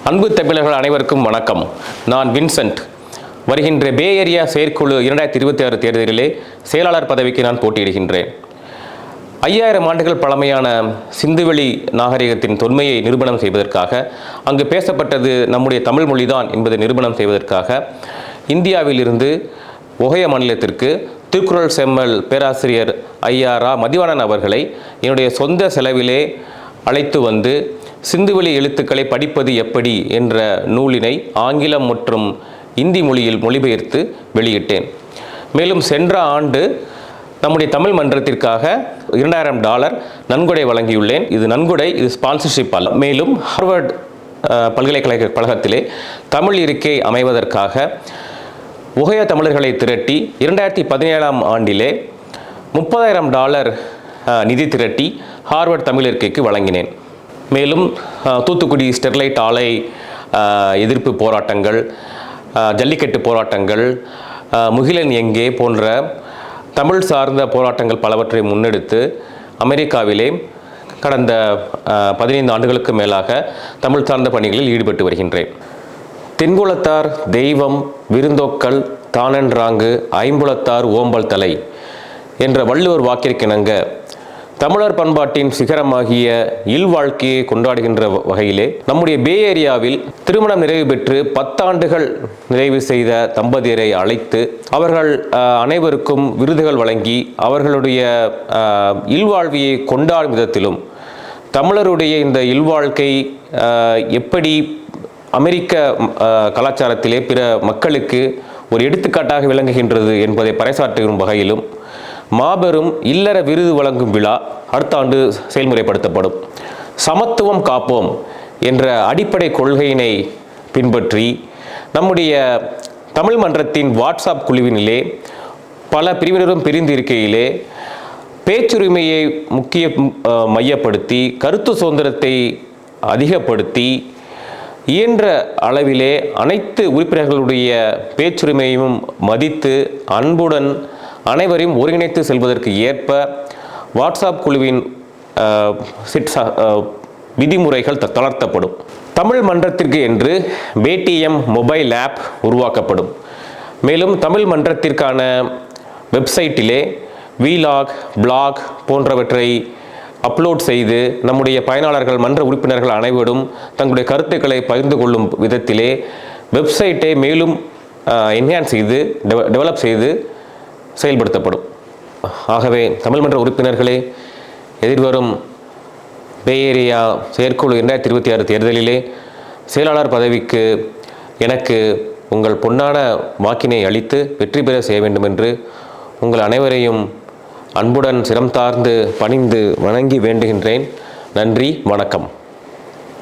அன்பு தமிழர்கள் அனைவருக்கும் வணக்கம். நான் வின்சென்ட். வருகின்ற பே ஏரியா செயற்குழு 2026 தேர்தலிலே செயலாளர் பதவிக்கு நான் போட்டியிடுகின்றேன். 5000 ஆண்டுகள் பழமையான சிந்துவெளி நாகரிகத்தின் தொன்மையை நிரூபணம் செய்வதற்காக, அங்கு பேசப்பட்டது நம்முடைய தமிழ் மொழிதான் என்பதை நிரூபணம் செய்வதற்காக இந்தியாவிலிருந்து ஒகைய மாநிலத்திற்கு திருக்குறள் செம்மல் பேராசிரியர் ஐயா ரா மதிவாணன் அவர்களை என்னுடைய சொந்த செலவிலே அழைத்து வந்து சிந்துவெளி எழுத்துக்களை படிப்பது எப்படி என்ற நூலினை ஆங்கிலம் மற்றும் இந்தி மொழியில் மொழிபெயர்த்து வெளியிட்டேன். மேலும் சென்ற ஆண்டு நம்முடைய தமிழ் மன்றத்திற்காக $2000 நன்கொடை வழங்கியுள்ளேன். இது நன்கொடை, இது ஸ்பான்சர்ஷிப் அல்ல. மேலும் ஹார்வர்ட் பல்கலைக்கழகத்திலே தமிழ் இருக்கை அமைவதற்காக ஒகைய தமிழர்களை திரட்டி 2017 ஆண்டிலே $30,000 நிதி திரட்டி ஹார்வர்ட் தமிழ் இருக்கைக்கு வழங்கினேன். மேலும் தூத்துக்குடி ஸ்டெர்லைட் ஆலை எதிர்ப்பு போராட்டங்கள், ஜல்லிக்கட்டு போராட்டங்கள், முகிலன் எங்கே போன்ற தமிழ் சார்ந்த போராட்டங்கள் பலவற்றை முன்னெடுத்து அமெரிக்காவிலே கடந்த 15 ஆண்டுகளுக்கு மேலாக தமிழ் சார்ந்த பணிகளில் ஈடுபட்டு வருகின்றேன். தென்குலத்தார் தெய்வம் விருந்தோக்கல் தானன்றாங்கு ஐம்புலத்தார் ஓம்பல் தலை என்ற வள்ளுவர் வாக்கிற்கிணங்க தமிழர் பண்பாட்டின் சிகரமாகிய இல்வாழ்க்கையை கொண்டாடுகின்ற வகையிலே நம்முடைய பே ஏரியாவில் திருமணம் நிறைவு பெற்று 10 ஆண்டுகள் நிறைவு செய்த தம்பதியரை அழைத்து அவர்கள் அனைவருக்கும் விருதுகள் வழங்கி அவர்களுடைய இல்வாழ்வியை கொண்டாடும் விதத்திலும் தமிழருடைய இந்த இல்வாழ்க்கை எப்படி அமெரிக்க கலாச்சாரத்திலே பிற மக்களுக்கு ஒரு எடுத்துக்காட்டாக விளங்குகின்றது என்பதை பறைசாற்றும் வகையிலும் மாபெரும் இல்லற விருது வழங்கும் விழா அடுத்த ஆண்டு செயல்முறைப்படுத்தப்படும். சமத்துவம் காப்போம் என்ற அடிப்படை கொள்கையினை பின்பற்றி நம்முடைய தமிழ் மன்றத்தின் வாட்ஸ்அப் குழுவினிலே பல பிரிவினரும் பிரிந்து இருக்கையிலே பேச்சுரிமையை மையப்படுத்தி கருத்து சுதந்திரத்தை அதிகப்படுத்தி இயன்ற அளவிலே அனைத்து உறுப்பினர்களுடைய பேச்சுரிமையும் மதித்து அன்புடன் அனைவரையும் ஒருங்கிணைத்து செல்வதற்கு ஏற்ப வாட்ஸ்அப் குழுவின் விதிமுறைகள் தளர்த்தப்படும். தமிழ் மன்றத்திற்கு என்று பேடிஎம் மொபைல் ஆப் உருவாக்கப்படும். மேலும் தமிழ் மன்றத்திற்கான வெப்சைட்டிலே வீலாக், பிளாக் போன்றவற்றை அப்லோட் செய்து நம்முடைய பயனாளர்கள், மன்ற உறுப்பினர்கள் அனைவரும் தங்களுடைய கருத்துக்களை பகிர்ந்து கொள்ளும் விதத்திலே வெப்சைட்டை மேலும் என்ஹான்ஸ் செய்து டெவலப் செய்து செயல்படுத்தப்படும். ஆகவே தமிழ் மன்ற உறுப்பினர்களே, எதிர்வரும் பே ஏரியா செயற்குழு 2026 தேர்தலிலே செயலாளர் பதவிக்கு எனக்கு உங்கள் பொன்னான வாக்கினை அளித்து வெற்றி பெற செய்ய வேண்டும் என்று உங்கள் அனைவரையும் அன்புடன் சிரம் தார்ந்து பணிந்து வணங்கி வேண்டுகின்றேன். நன்றி, வணக்கம்.